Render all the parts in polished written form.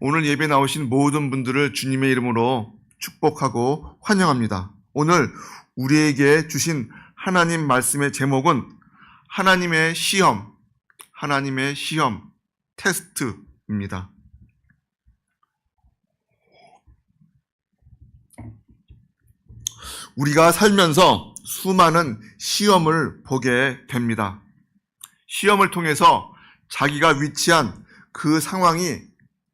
오늘 예배 나오신 모든 분들을 주님의 이름으로 축복하고 환영합니다. 오늘 우리에게 주신 하나님 말씀의 제목은 하나님의 시험, 테스트입니다. 우리가 살면서 수많은 시험을 보게 됩니다. 시험을 통해서 자기가 위치한 그 상황이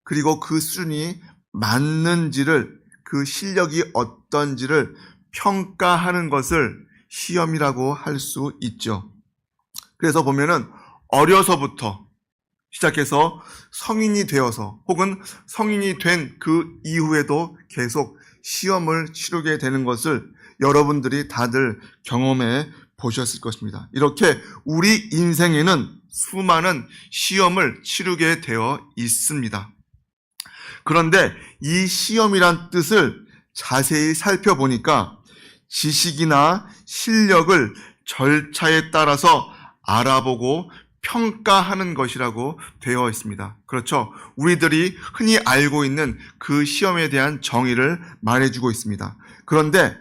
그리고 그 수준이 맞는지를, 그 실력이 어떤지를 평가하는 것을 시험이라고 할 수 있죠. 그래서 보면은 어려서부터 시작해서 성인이 되어서 혹은 성인이 된 그 이후에도 계속 시험을 치르게 되는 것을 여러분들이 다들 경험해 보셨을 것입니다. 이렇게 우리 인생에는 수많은 시험을 치르게 되어 있습니다. 그런데 이 시험이란 뜻을 자세히 살펴보니까 지식이나 실력을 절차에 따라서 알아보고 평가하는 것이라고 되어 있습니다. 그렇죠. 우리들이 흔히 알고 있는 그 시험에 대한 정의를 말해주고 있습니다. 그런데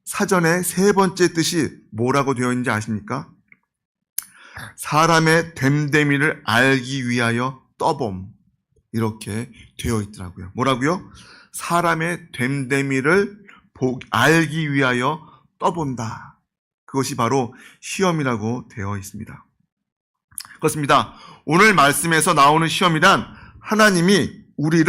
사전에 세 번째 뜻이 뭐라고 되어 있는지 아십니까? 사람의 됨됨이를 알기 위하여 떠봄, 이렇게 되어 있더라고요. 뭐라고요? 사람의 됨됨이를 알기 위하여 떠본다. 그것이 바로 시험이라고 되어 있습니다. 그렇습니다. 오늘 말씀에서 나오는 시험이란 하나님이 우리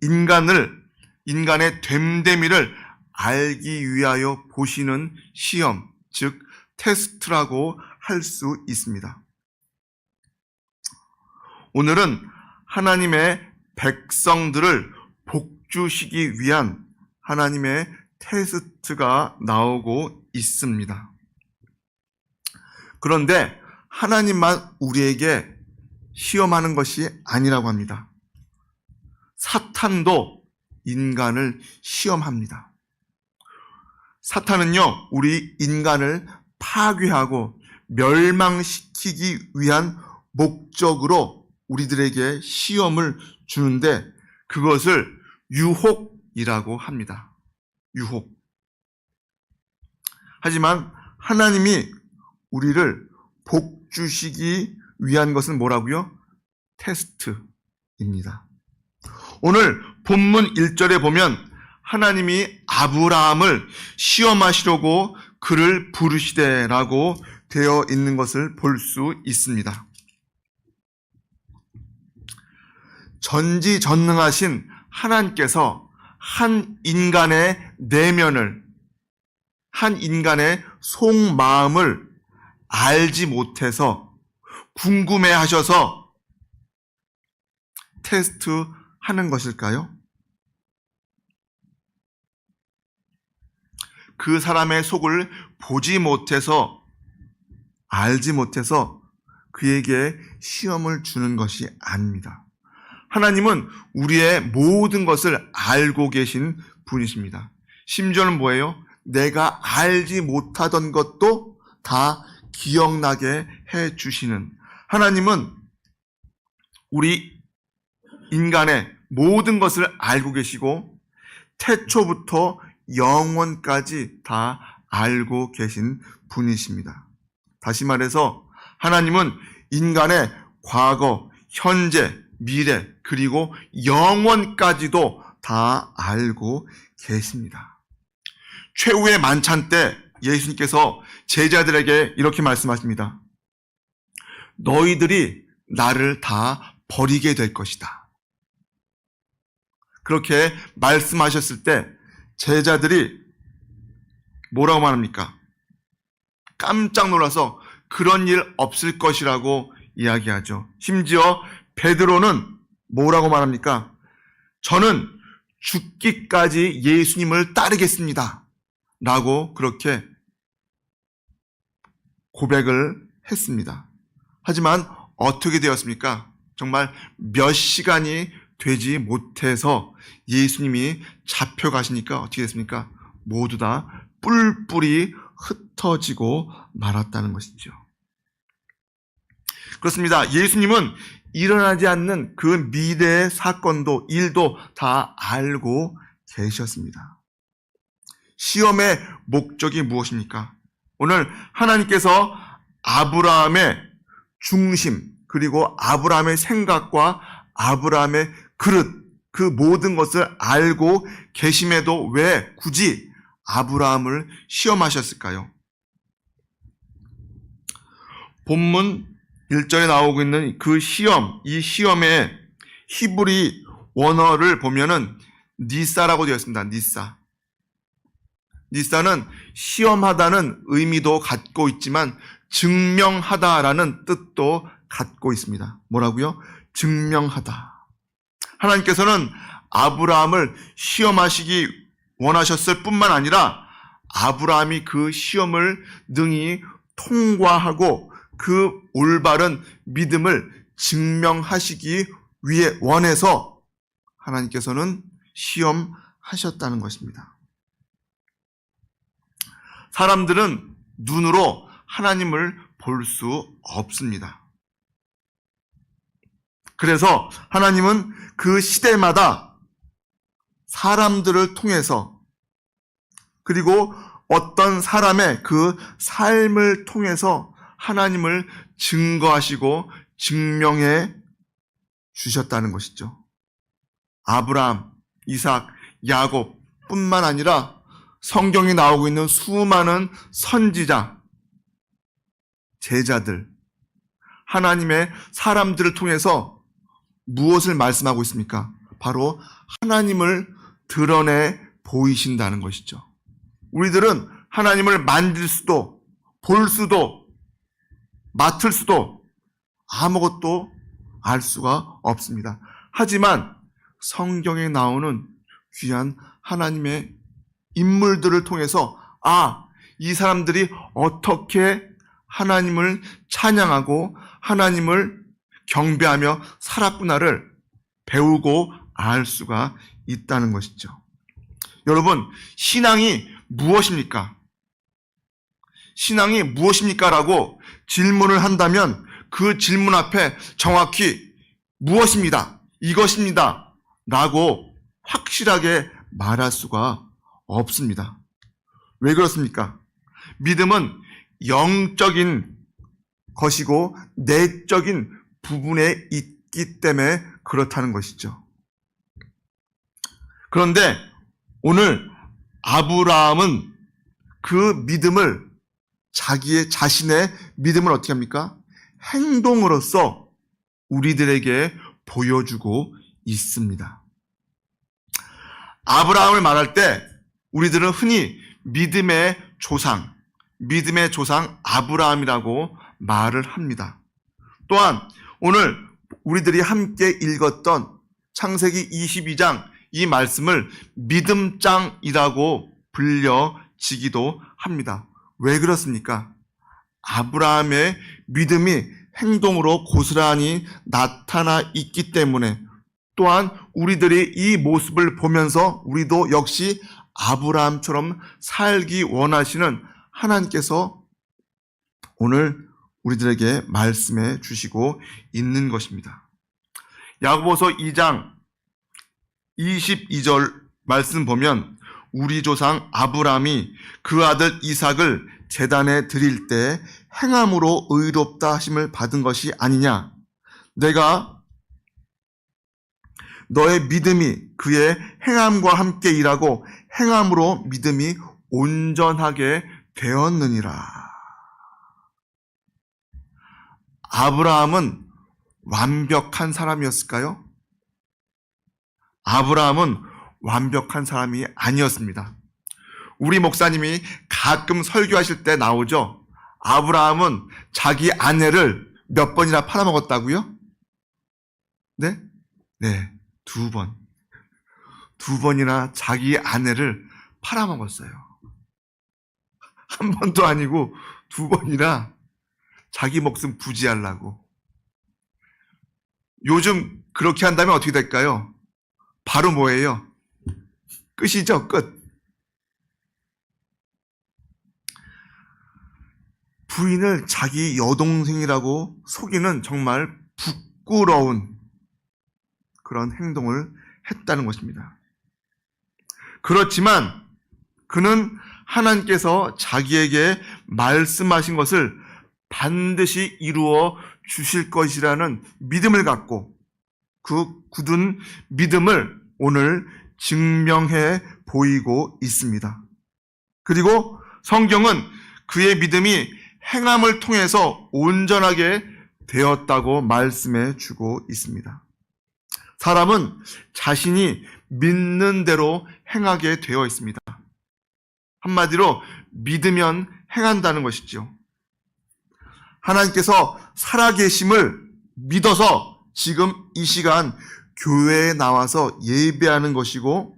인간의 됨됨이를 알기 위하여 보시는 시험, 즉 테스트라고 할 수 있습니다. 오늘은 하나님의 백성들을 복주시기 위한 하나님의 테스트가 나오고 있습니다. 그런데 하나님만 우리에게 시험하는 것이 아니라고 합니다. 사탄도 인간을 시험합니다. 사탄은요, 우리 인간을 파괴하고 멸망시키기 위한 목적으로 우리들에게 시험을 주는데 그것을 유혹이라고 합니다. 유혹. 하지만 하나님이 우리를 복주시기 위한 것은 뭐라고요? 테스트입니다. 오늘 본문 1절에 보면 하나님이 아브라함을 시험하시려고 그를 부르시되라고 되어 있는 것을 볼 수 있습니다. 전지전능하신 하나님께서 한 인간의 내면을, 한 인간의 속마음을 알지 못해서 궁금해 하셔서 테스트하는 것일까요? 그 사람의 속을 보지 못해서, 알지 못해서 그에게 시험을 주는 것이 아닙니다. 하나님은 우리의 모든 것을 알고 계신 분이십니다. 심지어는 뭐예요? 내가 알지 못하던 것도 다 기억나게 해주시는 하나님은 우리 인간의 모든 것을 알고 계시고 태초부터 영원까지 다 알고 계신 분이십니다. 다시 말해서 하나님은 인간의 과거, 현재, 미래, 그리고 영원까지도 다 알고 계십니다. 최후의 만찬 때 예수님께서 제자들에게 이렇게 말씀하십니다. 너희들이 나를 다 버리게 될 것이다. 그렇게 말씀하셨을 때 제자들이 뭐라고 말합니까? 깜짝 놀라서 그런 일 없을 것이라고 이야기하죠. 심지어 베드로는 뭐라고 말합니까? 저는 죽기까지 예수님을 따르겠습니다. 라고 그렇게 고백을 했습니다. 하지만 어떻게 되었습니까? 정말 몇 시간이 되지 못해서 예수님이 잡혀가시니까 어떻게 됐습니까? 모두 다 뿔뿔이 흩어지고 말았다는 것이죠. 그렇습니다. 예수님은 일어나지 않는 그 미래의 사건도 일도 다 알고 계셨습니다. 시험의 목적이 무엇입니까? 오늘 하나님께서 아브라함의 중심, 그리고 아브라함의 생각과 아브라함의 그릇, 그 모든 것을 알고 계심에도 왜 굳이 아브라함을 시험하셨을까요? 본문 1절에 나오고 있는 그 시험, 이 시험의 히브리 원어를 보면은 니사라고 되어 있습니다. 니사. 니사는 시험하다는 의미도 갖고 있지만 증명하다라는 뜻도 갖고 있습니다. 뭐라고요? 증명하다. 하나님께서는 아브라함을 시험하시기 원하셨을 뿐만 아니라 아브라함이 그 시험을 능히 통과하고 그 올바른 믿음을 증명하시기 위해 원해서 하나님께서는 시험하셨다는 것입니다. 사람들은 눈으로 하나님을 볼 수 없습니다. 그래서 하나님은 그 시대마다 사람들을 통해서 그리고 어떤 사람의 그 삶을 통해서 하나님을 증거하시고 증명해 주셨다는 것이죠. 아브라함, 이삭, 야곱 뿐만 아니라 성경에 나오고 있는 수많은 선지자, 제자들, 하나님의 사람들을 통해서 무엇을 말씀하고 있습니까? 바로 하나님을 드러내 보이신다는 것이죠. 우리들은 하나님을 만질 수도, 볼 수도, 맡을 수도 아무것도 알 수가 없습니다. 하지만 성경에 나오는 귀한 하나님의 인물들을 통해서 이 사람들이 어떻게 하나님을 찬양하고 하나님을 경배하며 살았구나를 배우고 알 수가 있다는 것이죠. 여러분, 신앙이 무엇입니까? 신앙이 무엇입니까? 라고 질문을 한다면 그 질문 앞에 정확히 무엇입니다, 이것입니다 라고 확실하게 말할 수가 없습니다. 왜 그렇습니까? 믿음은 영적인 것이고 내적인 부분에 있기 때문에 그렇다는 것이죠. 그런데 오늘 아브라함은 그 믿음을, 자신의 믿음을 어떻게 합니까? 행동으로써 우리들에게 보여주고 있습니다. 아브라함을 말할 때 우리들은 흔히 믿음의 조상 아브라함이라고 말을 합니다. 또한 오늘 우리들이 함께 읽었던 창세기 22장 이 말씀을 믿음장이라고 불려지기도 합니다. 왜 그렇습니까? 아브라함의 믿음이 행동으로 고스란히 나타나 있기 때문에, 또한 우리들이 이 모습을 보면서 우리도 역시 아브라함처럼 살기 원하시는 하나님께서 오늘 우리들에게 말씀해 주시고 있는 것입니다. 야고보서 2장 22절 말씀 보면 우리 조상 아브라함이 그 아들 이삭을 제단에 드릴 때 행함으로 의롭다 하심을 받은 것이 아니냐. 내가 너의 믿음이 그의 행함과 함께 일하고 행함으로 믿음이 온전하게 되었느니라. 아브라함은 완벽한 사람이었을까요? 아브라함은 완벽한 사람이 아니었습니다. 우리 목사님이 가끔 설교하실 때 나오죠. 아브라함은 자기 아내를 몇 번이나 팔아먹었다고요? 네? 네, 2번. 2번이나 자기 아내를 팔아먹었어요. 한 번도 아니고 2번이나 자기 목숨 부지하려고. 요즘 그렇게 한다면 어떻게 될까요? 바로 뭐예요? 끝이죠, 끝. 부인을 자기 여동생이라고 속이는 정말 부끄러운 그런 행동을 했다는 것입니다. 그렇지만 그는 하나님께서 자기에게 말씀하신 것을 반드시 이루어 주실 것이라는 믿음을 갖고 그 굳은 믿음을 오늘 증명해 보이고 있습니다. 그리고 성경은 그의 믿음이 행함을 통해서 온전하게 되었다고 말씀해 주고 있습니다. 사람은 자신이 믿는 대로 행하게 되어 있습니다. 한마디로 믿으면 행한다는 것이죠. 하나님께서 살아계심을 믿어서 지금 이 시간 교회에 나와서 예배하는 것이고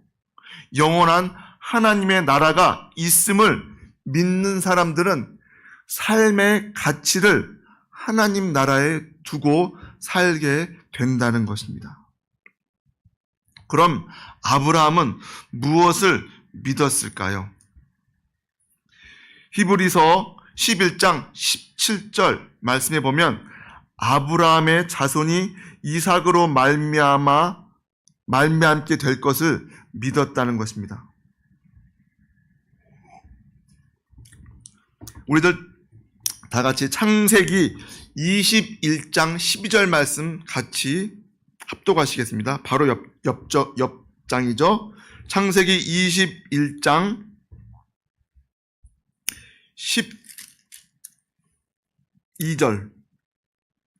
영원한 하나님의 나라가 있음을 믿는 사람들은 삶의 가치를 하나님 나라에 두고 살게 된다는 것입니다. 그럼 아브라함은 무엇을 믿었을까요? 히브리서 11장 17절 말씀해 보면 아브라함의 자손이 이삭으로 말미암게 될 것을 믿었다는 것입니다. 우리들 다 같이 창세기 21장 12절 말씀 같이 합독하시겠습니다. 바로 옆장이죠. 창세기 21장 12절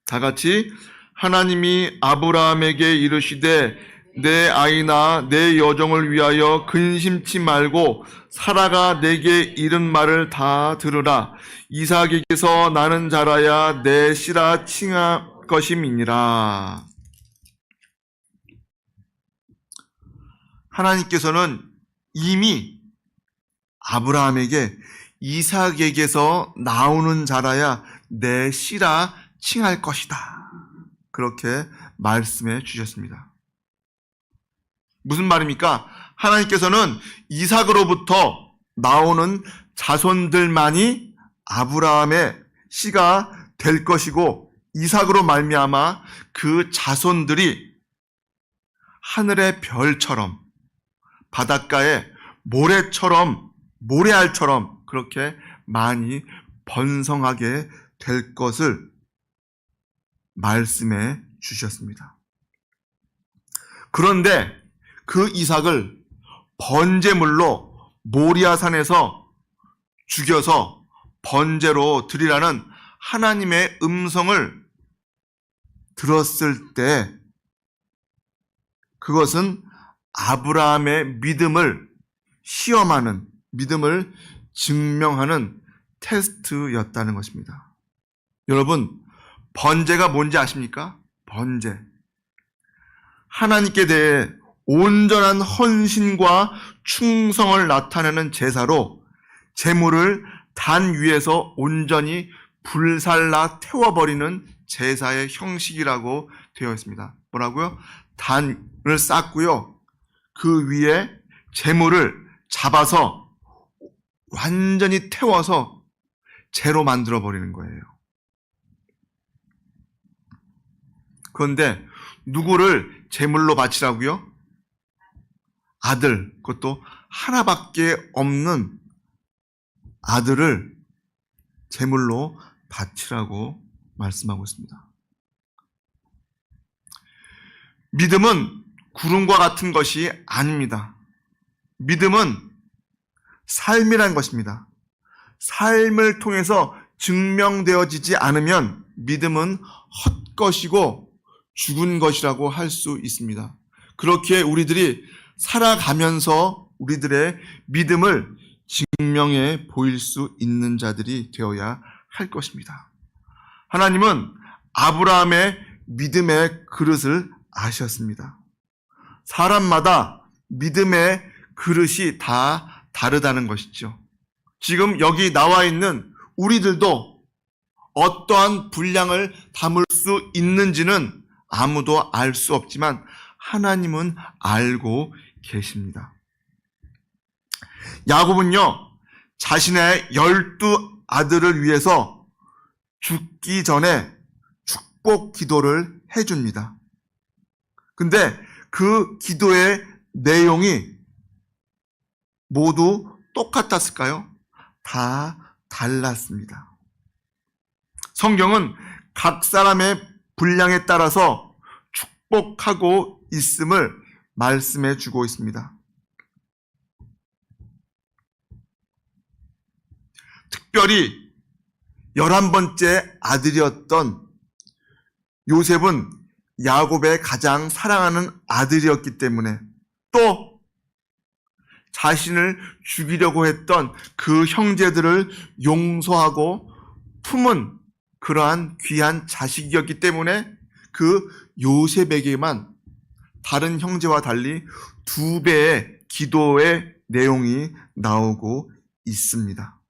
다 같이 하나님이 아브라함에게 이르시되 내 아이나 내 여종을 위하여 근심치 말고 사라가 내게 이른 말을 다 들으라. 이삭에게서 나는 자라야 내 씨라 칭할 것임이니라. 하나님께서는 이미 아브라함에게 이삭에게서 나오는 자라야 내 씨라 칭할 것이다. 그렇게 말씀해 주셨습니다. 무슨 말입니까? 하나님께서는 이삭으로부터 나오는 자손들만이 아브라함의 씨가 될 것이고 이삭으로 말미암아 그 자손들이 하늘의 별처럼 바닷가의 모래알처럼 그렇게 많이 번성하게 될 것을 말씀해 주셨습니다. 그런데 그 이삭을 번제물로 모리아산에서 죽여서 번제로 드리라는 하나님의 음성을 들었을 때 그것은 아브라함의 믿음을 시험하는, 믿음을 증명하는 테스트였다는 것입니다. 여러분, 번제가 뭔지 아십니까? 번제. 하나님께 대해 온전한 헌신과 충성을 나타내는 제사로 제물을 단 위에서 온전히 불살라 태워버리는 제사의 형식이라고 되어 있습니다. 뭐라고요? 단을 쌓고요. 그 위에 제물을 잡아서 완전히 태워서 재로 만들어 버리는 거예요. 그런데 누구를 제물로 바치라고요? 아들, 그것도 하나밖에 없는 아들을 제물로 바치라고 말씀하고 있습니다. 믿음은 구름과 같은 것이 아닙니다. 믿음은 삶이란 것입니다. 삶을 통해서 증명되어지지 않으면 믿음은 헛것이고 죽은 것이라고 할 수 있습니다. 그렇게 우리들이 살아가면서 우리들의 믿음을 증명해 보일 수 있는 자들이 되어야 할 것입니다. 하나님은 아브라함의 믿음의 그릇을 아셨습니다. 사람마다 믿음의 그릇이 다 다르다는 것이죠. 지금 여기 나와 있는 우리들도 어떠한 분량을 담을 수 있는지는 아무도 알 수 없지만 하나님은 알고 계십니다. 야곱은요, 자신의 12 아들을 위해서 죽기 전에 축복 기도를 해줍니다. 근데 그 기도의 내용이 모두 똑같았을까요? 다 달랐습니다. 성경은 각 사람의 분량에 따라서 축복하고 있음을 말씀해 주고 있습니다. 특별히 11번째 아들이었던 요셉은 야곱의 가장 사랑하는 아들이었기 때문에, 또 자신을 죽이려고 했던 그 형제들을 용서하고 품은 그러한 귀한 자식이었기 때문에 그 요셉에게만 다른 형제와 달리 2배의 기도의 내용이 나오고 있습니다.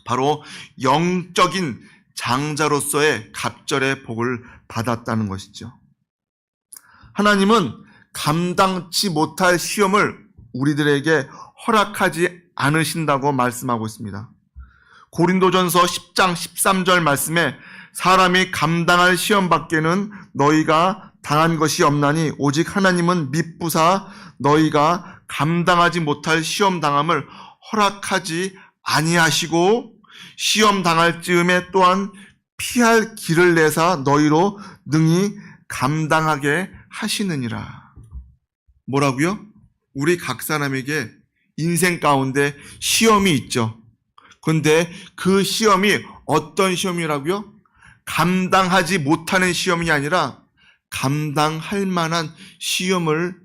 바로 영적인 장자로서의 갑절의 복을 받았다는 것이죠. 하나님은 감당치 못할 시험을 우리들에게 허락하지 않으신다고 말씀하고 있습니다. 고린도전서 10장 13절 말씀에 사람이 감당할 시험밖에는 너희가 당한 것이 없나니 오직 하나님은 미쁘사 너희가 감당하지 못할 시험 당함을 허락하지 아니하시고 시험 당할 즈음에 또한 피할 길을 내사 너희로 능히 감당하게 하시느니라. 뭐라고요? 우리 각 사람에게 인생 가운데 시험이 있죠. 근데 그 시험이 어떤 시험이라고요? 감당하지 못하는 시험이 아니라 감당할 만한 시험을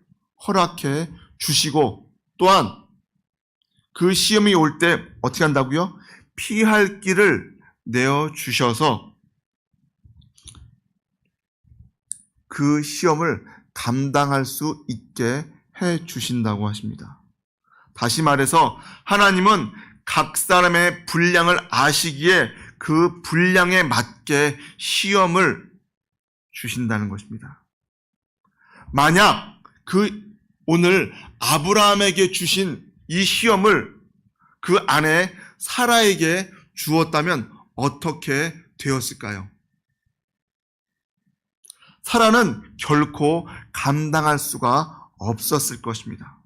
허락해 주시고, 또한 그 시험이 올 때 어떻게 한다고요? 피할 길을 내어 주셔서 그 시험을 감당할 수 있게 해 주신다고 하십니다. 다시 말해서 하나님은 각 사람의 분량을 아시기에 그 분량에 맞게 시험을 주신다는 것입니다. 만약 오늘 아브라함에게 주신 이 시험을 그 아내 사라에게 주었다면 어떻게 되었을까요? 사라는 결코 감당할 수가 없었을 것입니다.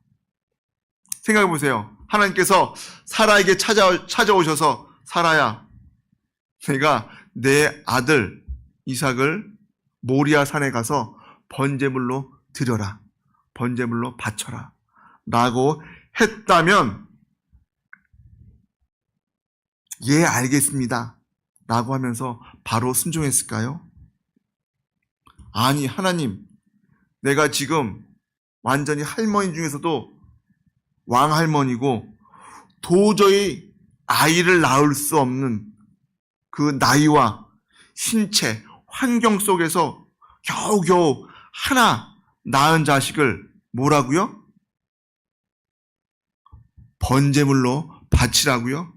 생각해 보세요. 하나님께서 사라에게 찾아오셔서 사라야, 내가 내 아들 이삭을 모리아 산에 가서 번제물로 드려라. 번제물로 바쳐라. 라고 했다면 예, 알겠습니다. 라고 하면서 바로 순종했을까요? 아니, 하나님, 내가 지금 완전히 할머니 중에서도 왕할머니고 도저히 아이를 낳을 수 없는 그 나이와 신체, 환경 속에서 겨우겨우 하나 낳은 자식을 뭐라고요? 번제물로 바치라고요?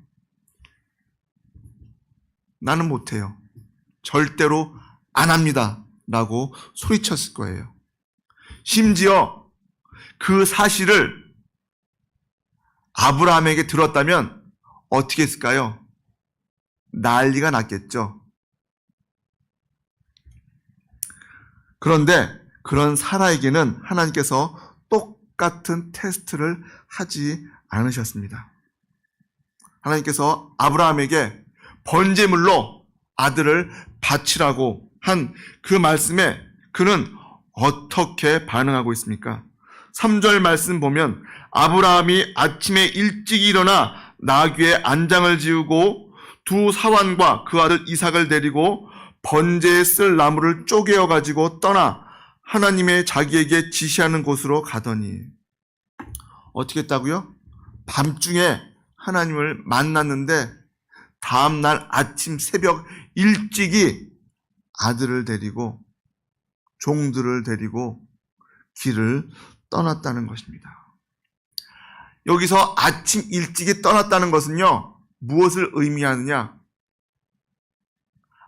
나는 못해요. 절대로 안 합니다. 라고 소리쳤을 거예요. 심지어 그 사실을 아브라함에게 들었다면 어떻게 했을까요? 난리가 났겠죠. 그런데 그런 사라에게는 하나님께서 똑같은 테스트를 하지 않으셨습니다. 하나님께서 아브라함에게 번제물로 아들을 바치라고 한 그 말씀에 그는 어떻게 반응하고 있습니까? 3절 말씀 보면 아브라함이 아침에 일찍 일어나 나귀의 안장을 지우고 두 사환과 그 아들 이삭을 데리고 번제에 쓸 나무를 쪼개어 가지고 떠나 하나님의 자기에게 지시하는 곳으로 가더니, 어떻게 했다고요? 밤중에 하나님을 만났는데 다음날 아침 새벽 일찍이 아들을 데리고 종들을 데리고 길을 떠났다는 것입니다. 여기서 아침 일찍이 떠났다는 것은요, 무엇을 의미하느냐?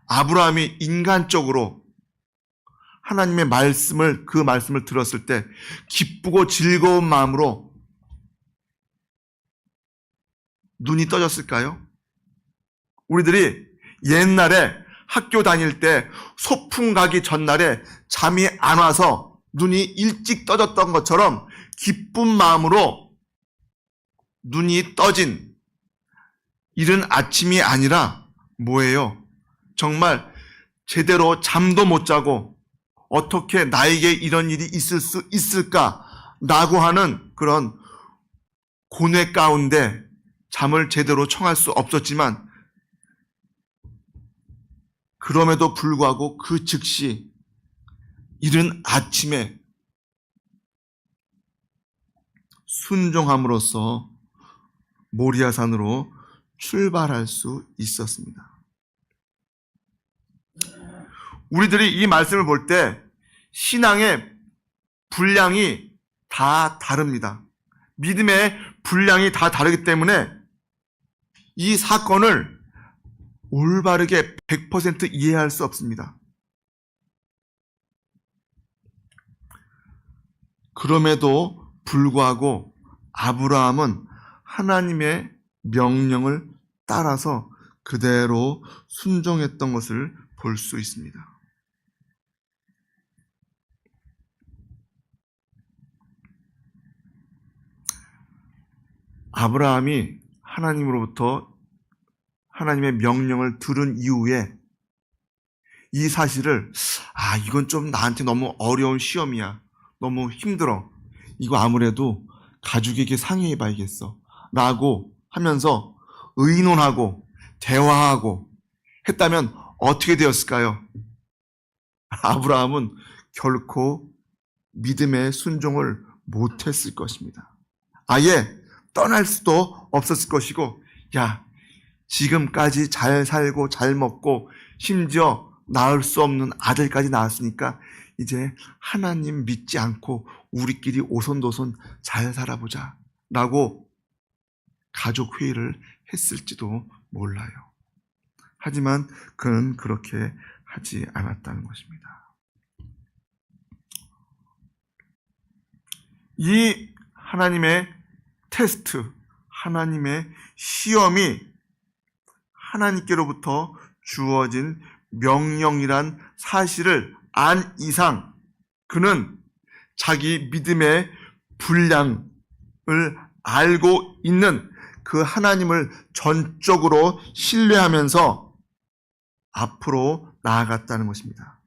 아브라함이 인간적으로 하나님의 그 말씀을 들었을 때 기쁘고 즐거운 마음으로 눈이 떠졌을까요? 우리들이 옛날에 학교 다닐 때 소풍 가기 전날에 잠이 안 와서 눈이 일찍 떠졌던 것처럼 기쁜 마음으로 눈이 떠진 이른 아침이 아니라 뭐예요? 정말 제대로 잠도 못 자고 어떻게 나에게 이런 일이 있을 수 있을까라고 하는 그런 고뇌 가운데 잠을 제대로 청할 수 없었지만 그럼에도 불구하고 그 즉시 이른 아침에 순종함으로써 모리아산으로 출발할 수 있었습니다. 우리들이 이 말씀을 볼 때 신앙의 분량이 다 다릅니다. 믿음의 분량이 다 다르기 때문에 이 사건을 올바르게 100% 이해할 수 없습니다. 그럼에도 불구하고 아브라함은 하나님의 명령을 따라서 그대로 순종했던 것을 볼 수 있습니다. 아브라함이 하나님으로부터 하나님의 명령을 들은 이후에 이 사실을 이건 좀 나한테 너무 어려운 시험이야. 너무 힘들어. 이거 아무래도 가족에게 상의해 봐야겠어. 라고 하면서 의논하고 대화하고 했다면 어떻게 되었을까요? 아브라함은 결코 믿음의 순종을 못했을 것입니다. 아예 떠날 수도 없었을 것이고, 지금까지 잘 살고 잘 먹고 심지어 낳을 수 없는 아들까지 낳았으니까 이제 하나님 믿지 않고 우리끼리 오손도손 잘 살아보자 라고 가족 회의를 했을지도 몰라요. 하지만 그는 그렇게 하지 않았다는 것입니다. 이 하나님의 테스트, 하나님의 시험이 하나님께로부터 주어진 명령이란 사실을 안 이상 그는 자기 믿음의 분량을 알고 있는 그 하나님을 전적으로 신뢰하면서 앞으로 나아갔다는 것입니다.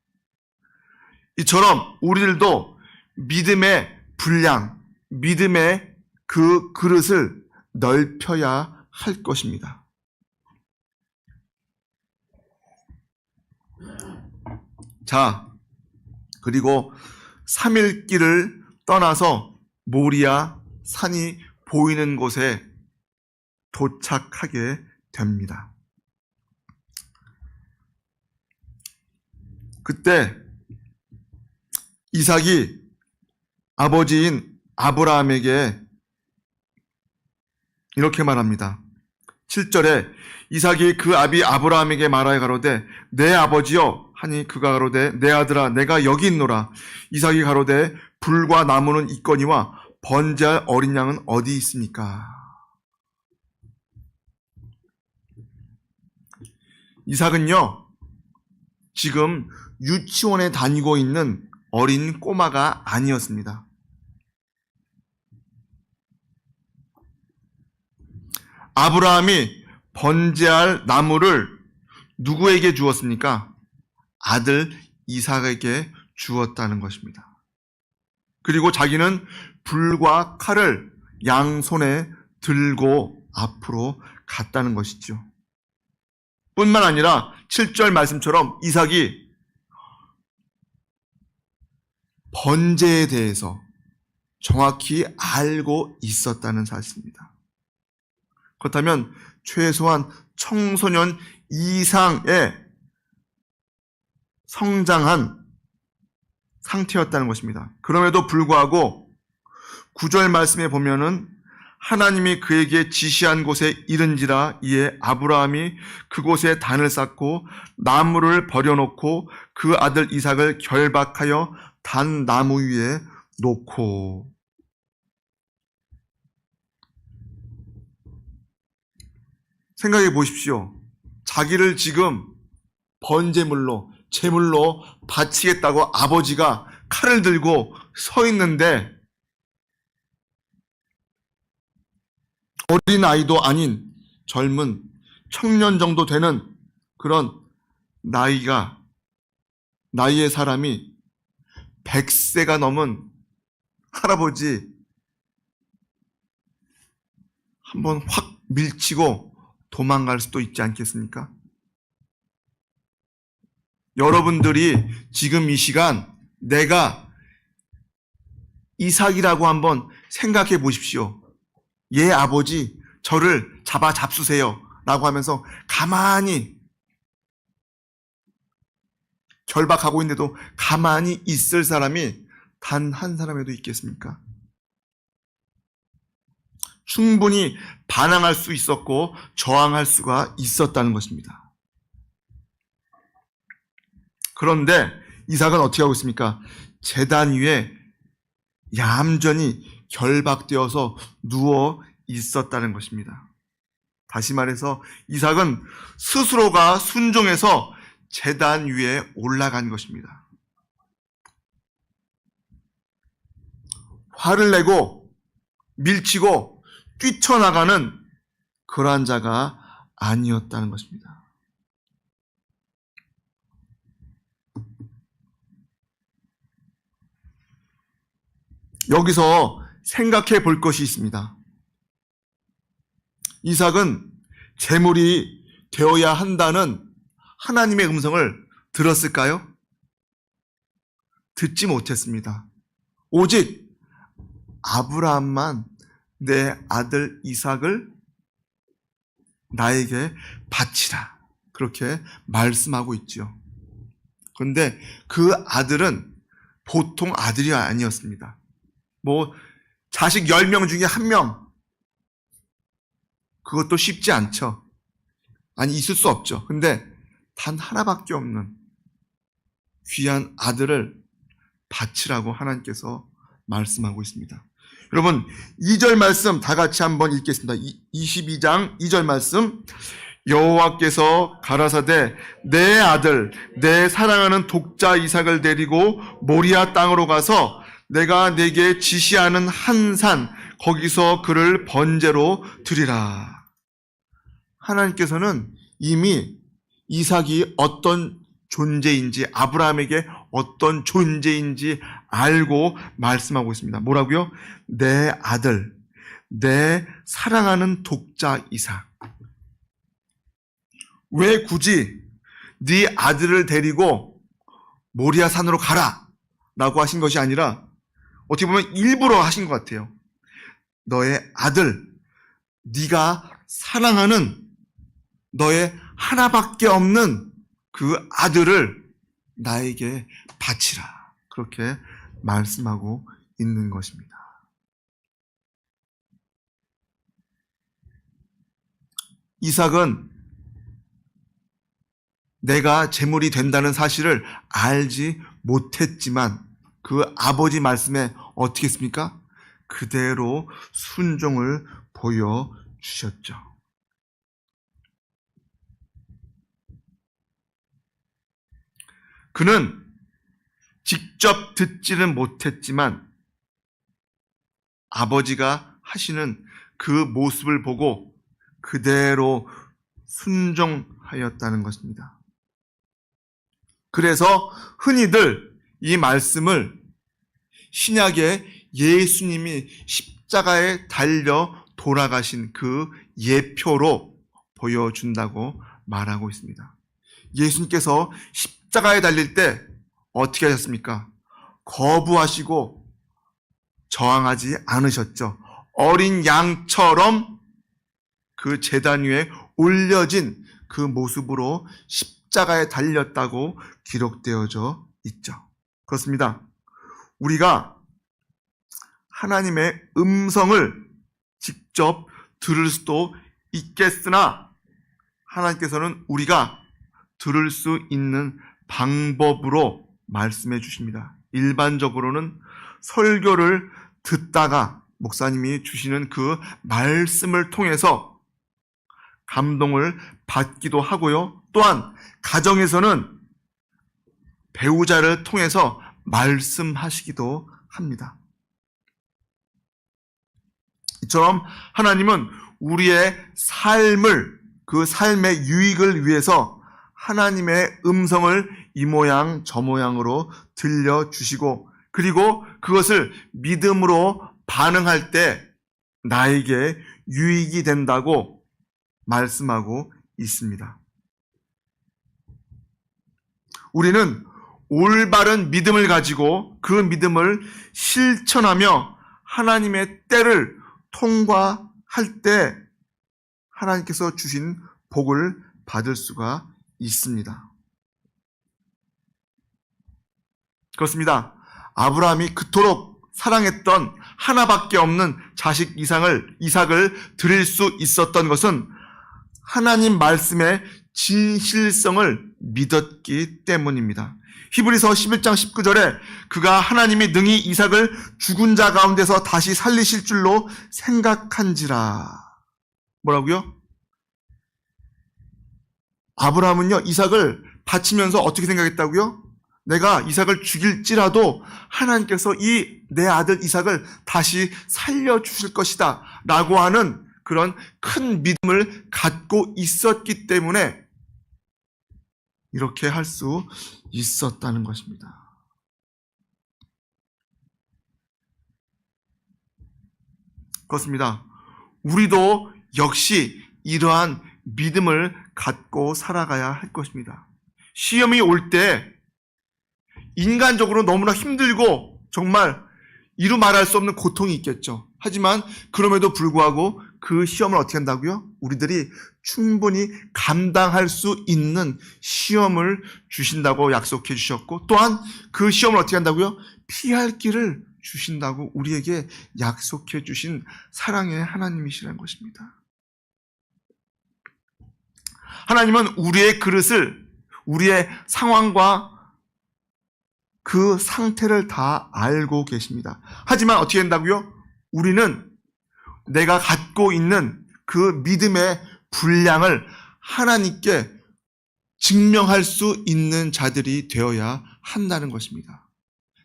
이처럼 우리들도 믿음의 분량, 믿음의 그 그릇을 넓혀야 할 것입니다. 자, 그리고 3일 길을 떠나서 모리아 산이 보이는 곳에 도착하게 됩니다. 그때 이삭이 아버지인 아브라함에게 이렇게 말합니다. 7절에 이삭이 그 아비 아브라함에게 말하여 가로되 내 아버지여 하니 그가 가로되 내 아들아 내가 여기 있노라. 이삭이 가로되 불과 나무는 있거니와 번제할 어린 양은 어디 있습니까? 이삭은요 지금 유치원에 다니고 있는 어린 꼬마가 아니었습니다. 아브라함이 번제할 나무를 누구에게 주었습니까? 아들 이삭에게 주었다는 것입니다. 그리고 자기는 불과 칼을 양손에 들고 앞으로 갔다는 것이죠. 뿐만 아니라 7절 말씀처럼 이삭이 번제에 대해서 정확히 알고 있었다는 사실입니다. 그렇다면 최소한 청소년 이상의 성장한 상태였다는 것입니다. 그럼에도 불구하고 9절 말씀에 보면은 하나님이 그에게 지시한 곳에 이른지라 이에 아브라함이 그곳에 단을 쌓고 나무를 버려놓고 그 아들 이삭을 결박하여 단 나무 위에 놓고. 생각해 보십시오. 자기를 지금 번제물로 제물로 바치겠다고 아버지가 칼을 들고 서 있는데 어린 아이도 아닌 젊은 청년 정도 되는 그런 나이의 사람이 100세가 넘은 할아버지 한번 확 밀치고 도망갈 수도 있지 않겠습니까? 여러분들이 지금 이 시간 내가 이삭이라고 한번 생각해 보십시오. 얘 아버지 저를 잡아 잡수세요 라고 하면서 가만히 결박하고 있는데도 가만히 있을 사람이 단 한 사람에도 있겠습니까? 충분히 반항할 수 있었고 저항할 수가 있었다는 것입니다. 그런데 이삭은 어떻게 하고 있습니까? 제단 위에 얌전히 결박되어서 누워 있었다는 것입니다. 다시 말해서 이삭은 스스로가 순종해서 제단 위에 올라간 것입니다. 화를 내고 밀치고 뛰쳐나가는 그러한 자가 아니었다는 것입니다. 여기서 생각해 볼 것이 있습니다. 이삭은 제물이 되어야 한다는 하나님의 음성을 들었을까요? 듣지 못했습니다. 오직 아브라함만 내 아들 이삭을 나에게 바치라. 그렇게 말씀하고 있지요. 그런데 그 아들은 보통 아들이 아니었습니다. 자식 10명 중에 1명. 그것도 쉽지 않죠. 아니, 있을 수 없죠. 근데 단 하나밖에 없는 귀한 아들을 바치라고 하나님께서 말씀하고 있습니다. 여러분, 2절 말씀 다 같이 한번 읽겠습니다. 22장 2절 말씀. 여호와께서 가라사대 내 아들 내 사랑하는 독자 이삭을 데리고 모리아 땅으로 가서 내가 네게 지시하는 한 산 거기서 그를 번제로 드리라. 하나님께서는 이미 이삭이 어떤 존재인지 아브라함에게 어떤 존재인지 알고 말씀하고 있습니다. 뭐라고요? 내 아들, 내 사랑하는 독자 이삭. 왜 굳이 네 아들을 데리고 모리아 산으로 가라 라고 하신 것이 아니라 어떻게 보면 일부러 하신 것 같아요. 너의 아들, 네가 사랑하는 너의 하나밖에 없는 그 아들을 나에게 바치라. 그렇게 말씀하고 있는 것입니다. 이삭은 내가 제물이 된다는 사실을 알지 못했지만 그 아버지 말씀에 어떻게 했습니까? 그대로 순종을 보여주셨죠. 그는 직접 듣지는 못했지만 아버지가 하시는 그 모습을 보고 그대로 순종하였다는 것입니다. 그래서 흔히들 이 말씀을 신약에 예수님이 십자가에 달려 돌아가신 그 예표로 보여준다고 말하고 있습니다. 예수님께서 십자가에 달릴 때 어떻게 하셨습니까? 거부하시고 저항하지 않으셨죠. 어린 양처럼 그 제단 위에 올려진 그 모습으로 십자가에 달렸다고 기록되어져 있죠. 그렇습니다. 우리가 하나님의 음성을 직접 들을 수도 있겠으나 하나님께서는 우리가 들을 수 있는 방법으로 말씀해 주십니다. 일반적으로는 설교를 듣다가 목사님이 주시는 그 말씀을 통해서 감동을 받기도 하고요. 또한 가정에서는 배우자를 통해서 말씀하시기도 합니다. 이처럼 하나님은 우리의 삶을, 그 삶의 유익을 위해서 하나님의 음성을 이 모양 저 모양으로 들려주시고, 그리고 그것을 믿음으로 반응할 때 나에게 유익이 된다고 말씀하고 있습니다. 우리는 올바른 믿음을 가지고 그 믿음을 실천하며 하나님의 때를 통과할 때 하나님께서 주신 복을 받을 수가 있습니다. 그렇습니다. 아브라함이 그토록 사랑했던 하나밖에 없는 자식 이삭을 드릴 수 있었던 것은 하나님 말씀의 진실성을 믿었기 때문입니다. 히브리서 11장 19절에 그가 하나님이 능히 이삭을 죽은 자 가운데서 다시 살리실 줄로 생각한지라. 뭐라고요? 아브라함은요, 이삭을 바치면서 어떻게 생각했다고요? 내가 이삭을 죽일지라도 하나님께서 이 내 아들 이삭을 다시 살려주실 것이다 라고 하는 그런 큰 믿음을 갖고 있었기 때문에 이렇게 할 수 있었다는 것입니다. 그렇습니다. 우리도 역시 이러한 믿음을 갖고 살아가야 할 것입니다. 시험이 올 때 인간적으로 너무나 힘들고 정말 이루 말할 수 없는 고통이 있겠죠. 하지만 그럼에도 불구하고 그 시험을 어떻게 한다고요? 우리들이 충분히 감당할 수 있는 시험을 주신다고 약속해 주셨고, 또한 그 시험을 어떻게 한다고요? 피할 길을 주신다고 우리에게 약속해 주신 사랑의 하나님이시라는 것입니다. 하나님은 우리의 그릇을, 우리의 상황과 그 상태를 다 알고 계십니다. 하지만 어떻게 된다고요? 우리는 내가 갖고 있는 그 믿음의 분량을 하나님께 증명할 수 있는 자들이 되어야 한다는 것입니다.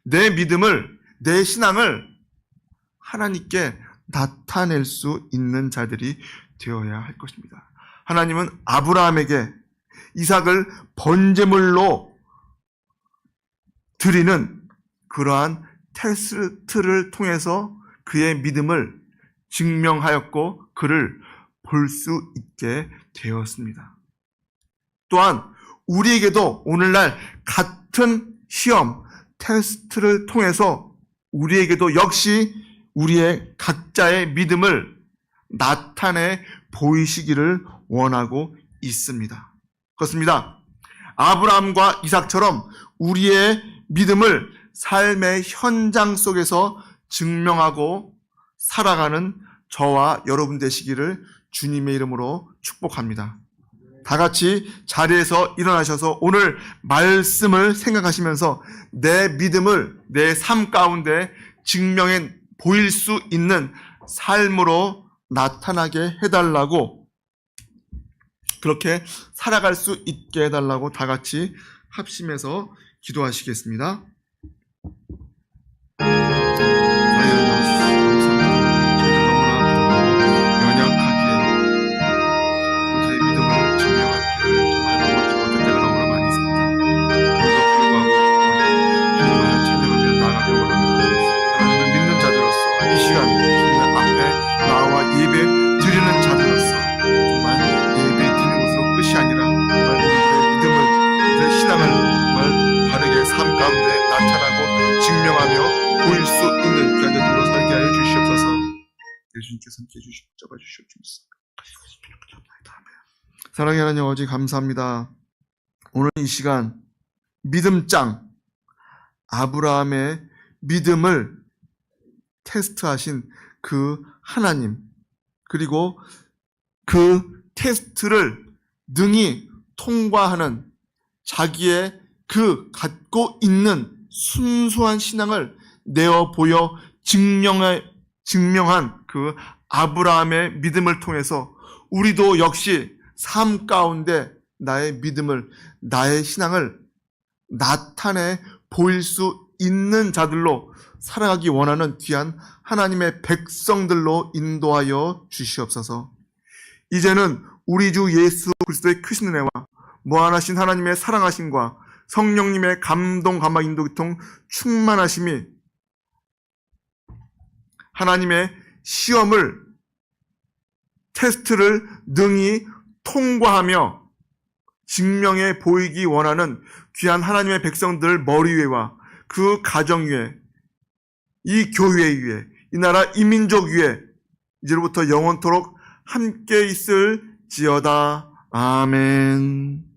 내 믿음을, 내 신앙을 하나님께 나타낼 수 있는 자들이 되어야 할 것입니다. 하나님은 아브라함에게 이삭을 번제물로 드리는 그러한 테스트를 통해서 그의 믿음을 증명하였고 그를 볼 수 있게 되었습니다. 또한 우리에게도 오늘날 같은 시험, 테스트를 통해서 우리에게도 역시 우리의 각자의 믿음을 나타내 보이시기를 원하고 있습니다. 그렇습니다. 아브라함과 이삭처럼 우리의 믿음을 삶의 현장 속에서 증명하고 살아가는 저와 여러분 되시기를 주님의 이름으로 축복합니다. 다 같이 자리에서 일어나셔서 오늘 말씀을 생각하시면서 내 믿음을 내 삶 가운데 증명해 보일 수 있는 삶으로 나타나게 해달라고, 그렇게 살아갈 수 있게 해달라고 다 같이 합심해서 기도하시겠습니다. 예수님께서 함께 해주시고 잡아주시옵소서. 사랑의 하나님 아버지 감사합니다. 오늘 이 시간 믿음장 아브라함의 믿음을 테스트하신 그 하나님, 그리고 그 테스트를 능히 통과하는 자기의 그 갖고 있는 순수한 신앙을 내어 보여 증명한 그 아브라함의 믿음을 통해서 우리도 역시 삶 가운데 나의 믿음을, 나의 신앙을 나타내 보일 수 있는 자들로 살아가기 원하는 귀한 하나님의 백성들로 인도하여 주시옵소서. 이제는 우리 주 예수 그리스도의 크신 은혜와 무한하신 하나님의 사랑하심과 성령님의 감동, 감화, 인도, 교통, 충만하심이 하나님의 시험을, 테스트를 능히 통과하며 증명해 보이기 원하는 귀한 하나님의 백성들 머리 위에와 그 가정 위에, 이 교회 위에, 이 나라 이 민족 위에 이제로부터 영원토록 함께 있을지어다. 아멘.